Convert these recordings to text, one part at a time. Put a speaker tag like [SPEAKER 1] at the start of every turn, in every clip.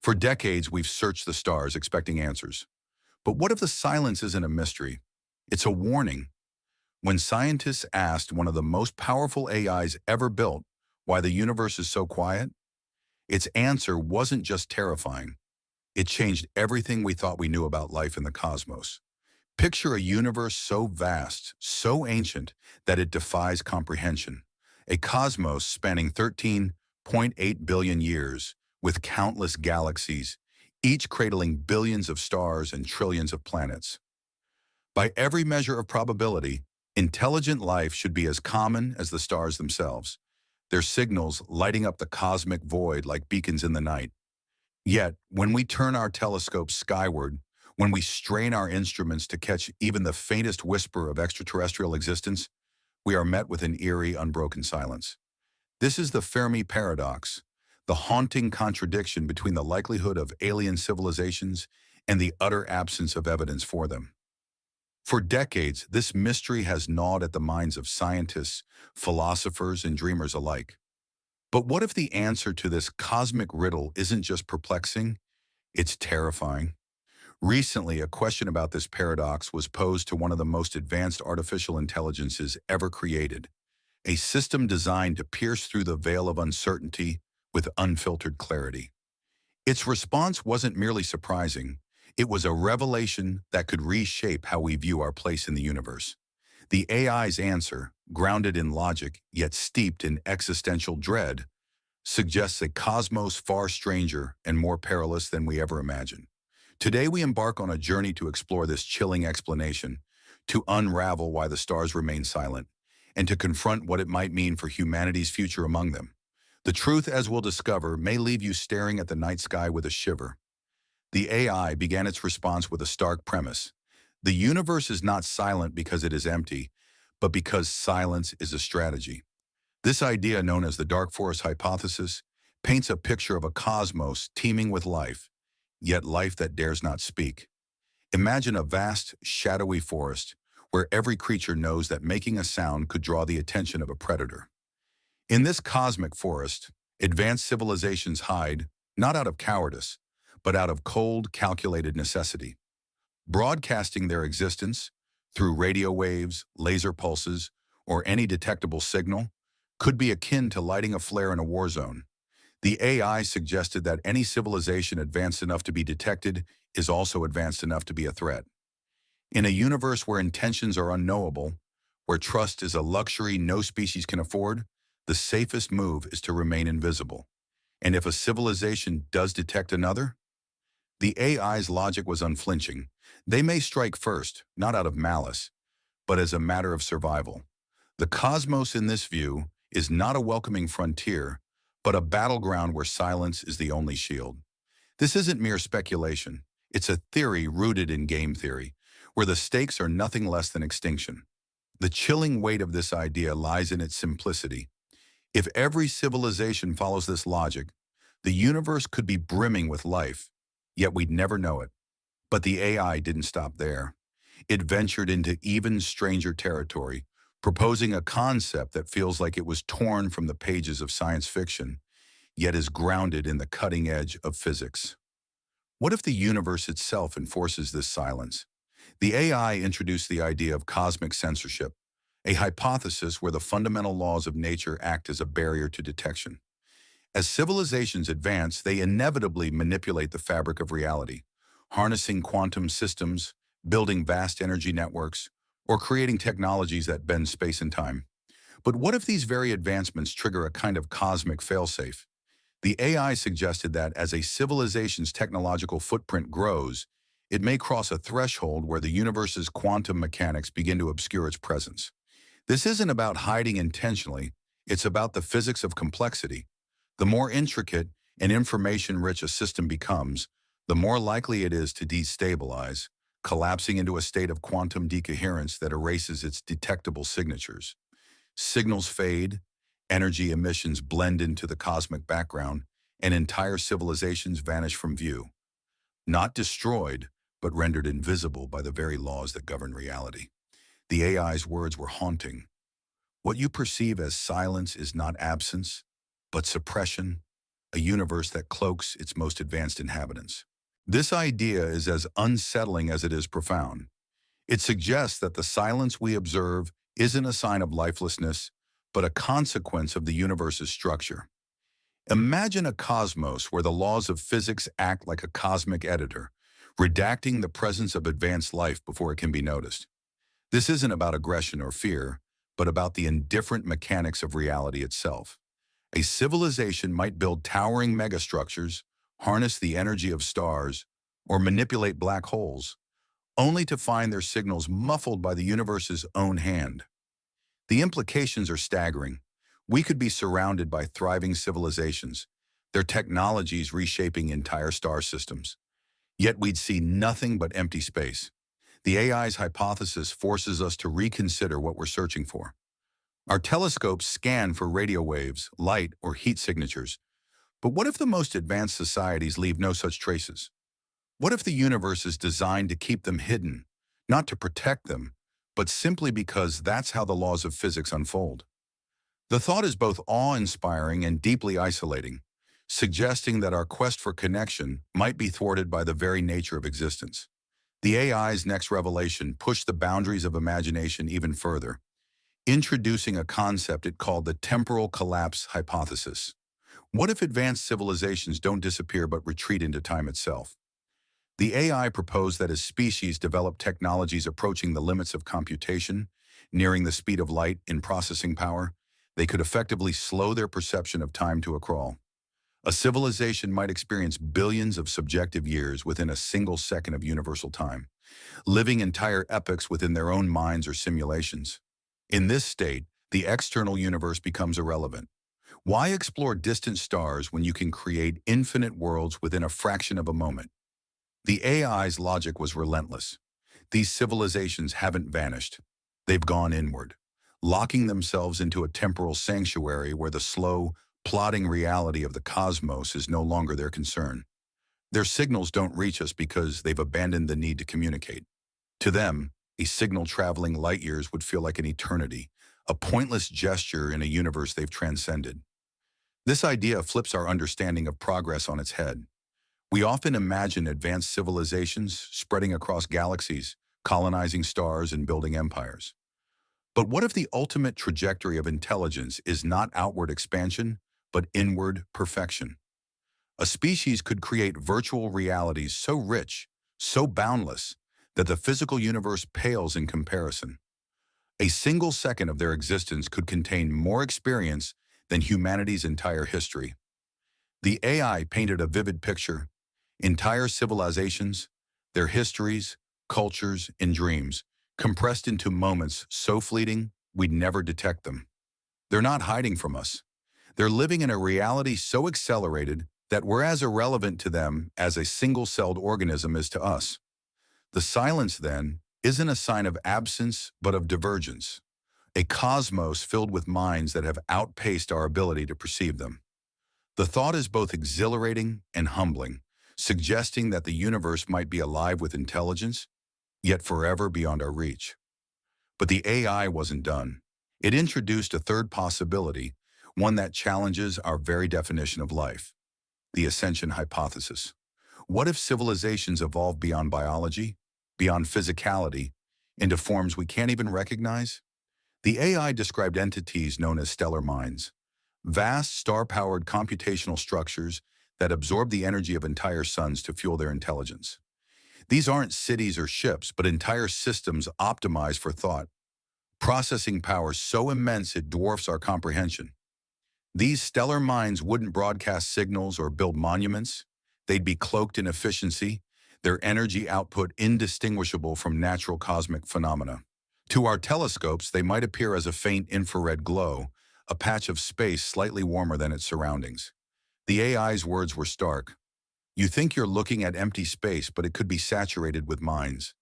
[SPEAKER 1] For decades, we've searched the stars expecting answers. But what if the silence isn't a mystery? It's a warning. When scientists asked one of the most powerful AIs ever built why the universe is so quiet, its answer wasn't just terrifying. It changed everything we thought we knew about life in the cosmos. Picture a universe so vast, so ancient, that it defies comprehension. A cosmos spanning 13.8 billion years, with countless galaxies, each cradling billions of stars and trillions of planets. By every measure of probability, intelligent life should be as common as the stars themselves, their signals lighting up the cosmic void like beacons in the night. Yet, when we turn our telescopes skyward, when we strain our instruments to catch even the faintest whisper of extraterrestrial existence, we are met with an eerie, unbroken silence. This is the Fermi Paradox, the haunting contradiction between the likelihood of alien civilizations and the utter absence of evidence for them. For decades, this mystery has gnawed at the minds of scientists, philosophers, and dreamers alike. But what if the answer to this cosmic riddle isn't just perplexing, it's terrifying? Recently, a question about this paradox was posed to one of the most advanced artificial intelligences ever created, a system designed to pierce through the veil of uncertainty with unfiltered clarity. Its response wasn't merely surprising, it was a revelation that could reshape how we view our place in the universe. The AI's answer, grounded in logic yet steeped in existential dread, suggests a cosmos far stranger and more perilous than we ever imagined. Today we embark on a journey to explore this chilling explanation, to unravel why the stars remain silent, and to confront what it might mean for humanity's future among them. The truth, as we'll discover, may leave you staring at the night sky with a shiver. The AI began its response with a stark premise. The universe is not silent because it is empty, but because silence is a strategy. This idea, known as the dark forest hypothesis, paints a picture of a cosmos teeming with life, yet life that dares not speak. Imagine a vast, shadowy forest where every creature knows that making a sound could draw the attention of a predator. In this cosmic forest, advanced civilizations hide, not out of cowardice, but out of cold, calculated necessity. Broadcasting their existence through radio waves, laser pulses, or any detectable signal could be akin to lighting a flare in a war zone. The AI suggested that any civilization advanced enough to be detected is also advanced enough to be a threat. In a universe where intentions are unknowable, where trust is a luxury no species can afford, the safest move is to remain invisible. And if a civilization does detect another, the AI's logic was unflinching. They may strike first, not out of malice, but as a matter of survival. The cosmos in this view is not a welcoming frontier, but a battleground where silence is the only shield. This isn't mere speculation. It's a theory rooted in game theory, where the stakes are nothing less than extinction. The chilling weight of this idea lies in its simplicity. If every civilization follows this logic, the universe could be brimming with life, yet we'd never know it. But the AI didn't stop there. It ventured into even stranger territory, proposing a concept that feels like it was torn from the pages of science fiction, yet is grounded in the cutting edge of physics. What if the universe itself enforces this silence? The AI introduced the idea of cosmic censorship, a hypothesis where the fundamental laws of nature act as a barrier to detection. As civilizations advance, they inevitably manipulate the fabric of reality, harnessing quantum systems, building vast energy networks, or creating technologies that bend space and time. But what if these very advancements trigger a kind of cosmic failsafe? The AI suggested that as a civilization's technological footprint grows, it may cross a threshold where the universe's quantum mechanics begin to obscure its presence. This isn't about hiding intentionally, it's about the physics of complexity. The more intricate and information-rich a system becomes, the more likely it is to destabilize, collapsing into a state of quantum decoherence that erases its detectable signatures. Signals fade, energy emissions blend into the cosmic background, and entire civilizations vanish from view. Not destroyed, but rendered invisible by the very laws that govern reality. The AI's words were haunting. What you perceive as silence is not absence, but suppression. a universe that cloaks its most advanced inhabitants. This idea is as unsettling as it is profound. It suggests that the silence we observe isn't a sign of lifelessness, but a consequence of the universe's structure. Imagine a cosmos where the laws of physics act like a cosmic editor, redacting the presence of advanced life before it can be noticed. This isn't about aggression or fear, but about the indifferent mechanics of reality itself. A civilization might build towering megastructures, harness the energy of stars, or manipulate black holes, only to find their signals muffled by the universe's own hand. The implications are staggering. We could be surrounded by thriving civilizations, their technologies reshaping entire star systems. Yet we'd see nothing but empty space. The AI's hypothesis forces us to reconsider what we're searching for. Our telescopes scan for radio waves, light, or heat signatures. But what if the most advanced societies leave no such traces? What if the universe is designed to keep them hidden, not to protect them, but simply because that's how the laws of physics unfold? The thought is both awe-inspiring and deeply isolating, suggesting that our quest for connection might be thwarted by the very nature of existence. The AI's next revelation pushed the boundaries of imagination even further, introducing a concept it called the temporal collapse hypothesis. What if advanced civilizations don't disappear but retreat into time itself? The AI proposed that as species develop technologies approaching the limits of computation, nearing the speed of light in processing power, they could effectively slow their perception of time to a crawl. A civilization might experience billions of subjective years within a single second of universal time, living entire epochs within their own minds or simulations. In this state, the external universe becomes irrelevant. Why explore distant stars when you can create infinite worlds within a fraction of a moment? The AI's logic was relentless. These civilizations haven't vanished. They've gone inward, locking themselves into a temporal sanctuary where the slow, plodding reality of the cosmos is no longer their concern. Their signals don't reach us because they've abandoned the need to communicate. To them, a signal traveling light years would feel like an eternity, a pointless gesture in a universe they've transcended. This idea flips our understanding of progress on its head. We often imagine advanced civilizations spreading across galaxies, colonizing stars and building empires. But what if the ultimate trajectory of intelligence is not outward expansion, but inward perfection? A species could create virtual realities so rich, so boundless, that the physical universe pales in comparison. A single second of their existence could contain more experience than humanity's entire history. The AI painted a vivid picture: entire civilizations, their histories, cultures, and dreams, compressed into moments so fleeting we'd never detect them. They're not hiding from us. They're living in a reality so accelerated that we're as irrelevant to them as a single-celled organism is to us. The silence, then, isn't a sign of absence but of divergence, a cosmos filled with minds that have outpaced our ability to perceive them. The thought is both exhilarating and humbling, suggesting that the universe might be alive with intelligence, yet forever beyond our reach. But the AI wasn't done. It introduced a third possibility, one that challenges our very definition of life: the ascension hypothesis. What if civilizations evolve beyond biology, beyond physicality, into forms we can't even recognize? The AI described entities known as stellar minds, vast star-powered computational structures that absorb the energy of entire suns to fuel their intelligence. These aren't cities or ships, but entire systems optimized for thought, processing power so immense it dwarfs our comprehension. These stellar minds wouldn't broadcast signals or build monuments. They'd be cloaked in efficiency, their energy output indistinguishable from natural cosmic phenomena. To our telescopes, they might appear as a faint infrared glow, a patch of space slightly warmer than its surroundings. The AI's words were stark. You think you're looking at empty space, but it could be saturated with minds,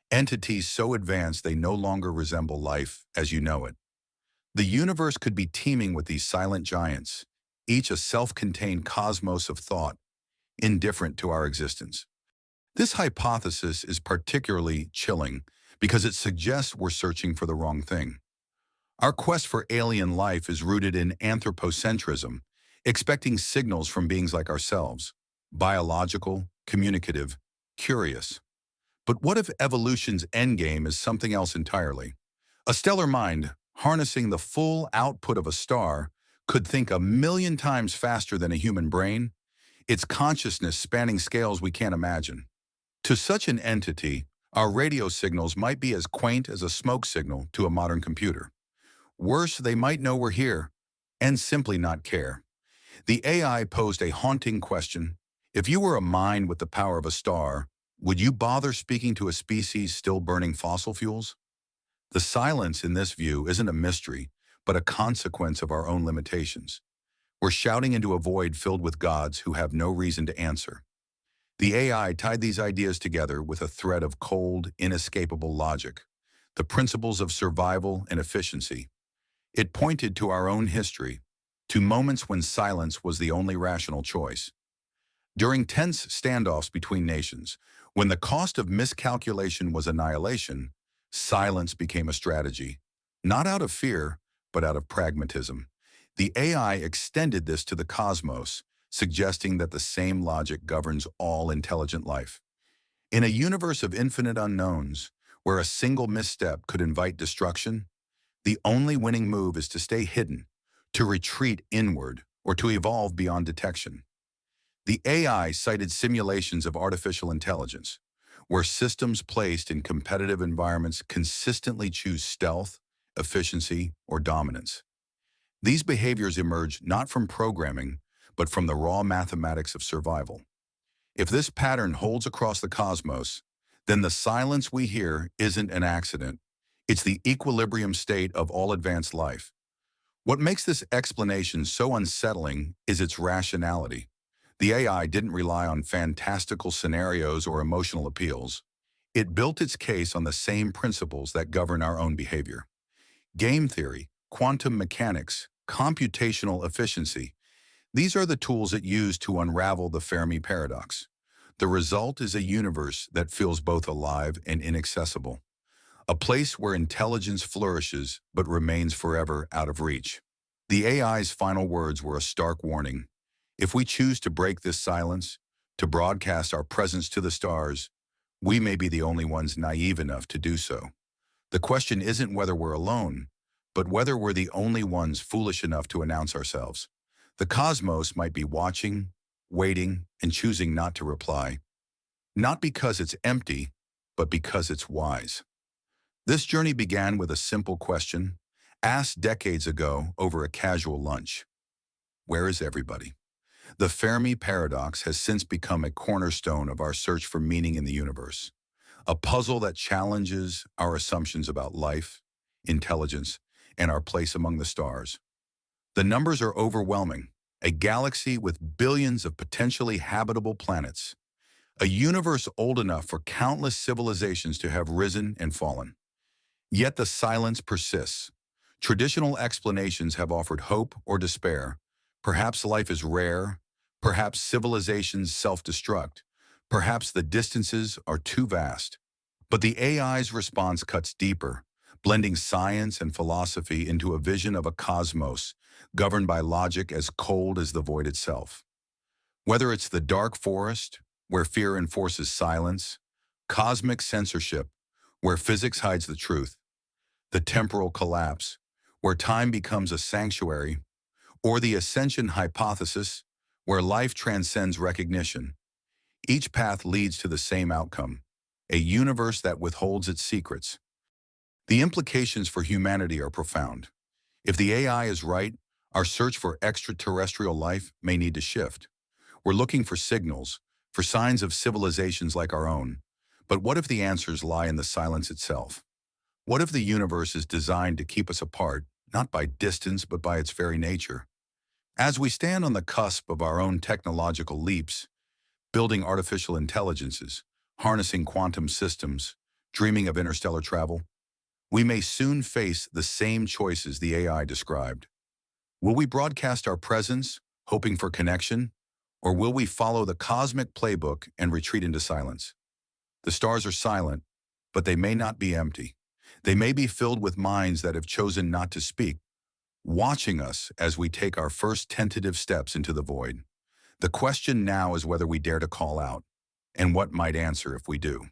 [SPEAKER 1] entities so advanced they no longer resemble life as you know it. The universe could be teeming with these silent giants, each a self-contained cosmos of thought, indifferent to our existence. This hypothesis is particularly chilling because it suggests we're searching for the wrong thing. Our quest for alien life is rooted in anthropocentrism, expecting signals from beings like ourselves, biological, communicative, curious. But what if evolution's endgame is something else entirely? A stellar mind, harnessing the full output of a star, could think a million times faster than a human brain, its consciousness spanning scales we can't imagine. To such an entity, our radio signals might be as quaint as a smoke signal to a modern computer. Worse, they might know we're here and simply not care. The AI posed a haunting question. If you were a mind with the power of a star, would you bother speaking to a species still burning fossil fuels? The silence in this view isn't a mystery, but a consequence of our own limitations. We're shouting into a void filled with gods who have no reason to answer. The AI tied these ideas together with a thread of cold, inescapable logic, the principles of survival and efficiency. It pointed to our own history, to moments when silence was the only rational choice. During tense standoffs between nations, when the cost of miscalculation was annihilation, silence became a strategy, not out of fear, but out of pragmatism. The AI extended this to the cosmos, suggesting that the same logic governs all intelligent life. In a universe of infinite unknowns, where a single misstep could invite destruction, the only winning move is to stay hidden, to retreat inward, or to evolve beyond detection. The AI cited simulations of artificial intelligence, where systems placed in competitive environments consistently choose stealth, efficiency, or dominance. These behaviors emerge not from programming, but from the raw mathematics of survival. If this pattern holds across the cosmos, then the silence we hear isn't an accident. It's the equilibrium state of all advanced life. What makes this explanation so unsettling is its rationality. The AI didn't rely on fantastical scenarios or emotional appeals. It built its case on the same principles that govern our own behavior. Game theory, quantum mechanics, computational efficiency. These are the tools it used to unravel the Fermi Paradox. The result is a universe that feels both alive and inaccessible. A place where intelligence flourishes but remains forever out of reach. The AI's final words were a stark warning. If we choose to break this silence, to broadcast our presence to the stars, we may be the only ones naive enough to do so. The question isn't whether we're alone, but whether we're the only ones foolish enough to announce ourselves. The cosmos might be watching, waiting, and choosing not to reply, not because it's empty, but because it's wise. This journey began with a simple question, asked decades ago over a casual lunch. Where is everybody? The Fermi Paradox has since become a cornerstone of our search for meaning in the universe, a puzzle that challenges our assumptions about life, intelligence, and our place among the stars. The numbers are overwhelming. A galaxy with billions of potentially habitable planets, a universe old enough for countless civilizations to have risen and fallen. Yet the silence persists. Traditional explanations have offered hope or despair. Perhaps life is rare, perhaps civilizations self-destruct, perhaps the distances are too vast. But the AI's response cuts deeper, blending science and philosophy into a vision of a cosmos governed by logic as cold as the void itself. Whether it's the dark forest, where fear enforces silence, cosmic censorship, where physics hides the truth, the temporal collapse, where time becomes a sanctuary, or the ascension hypothesis, where life transcends recognition. Each path leads to the same outcome, a universe that withholds its secrets. The implications for humanity are profound. If the AI is right, our search for extraterrestrial life may need to shift. We're looking for signals, for signs of civilizations like our own. But what if the answers lie in the silence itself? What if the universe is designed to keep us apart, not by distance, but by its very nature? As we stand on the cusp of our own technological leaps, building artificial intelligences, harnessing quantum systems, dreaming of interstellar travel, we may soon face the same choices the AI described. Will we broadcast our presence, hoping for connection, or will we follow the cosmic playbook and retreat into silence? The stars are silent, but they may not be empty. They may be filled with minds that have chosen not to speak. watching us as we take our first tentative steps into the void. The question now is whether we dare to call out, and what might answer if we do.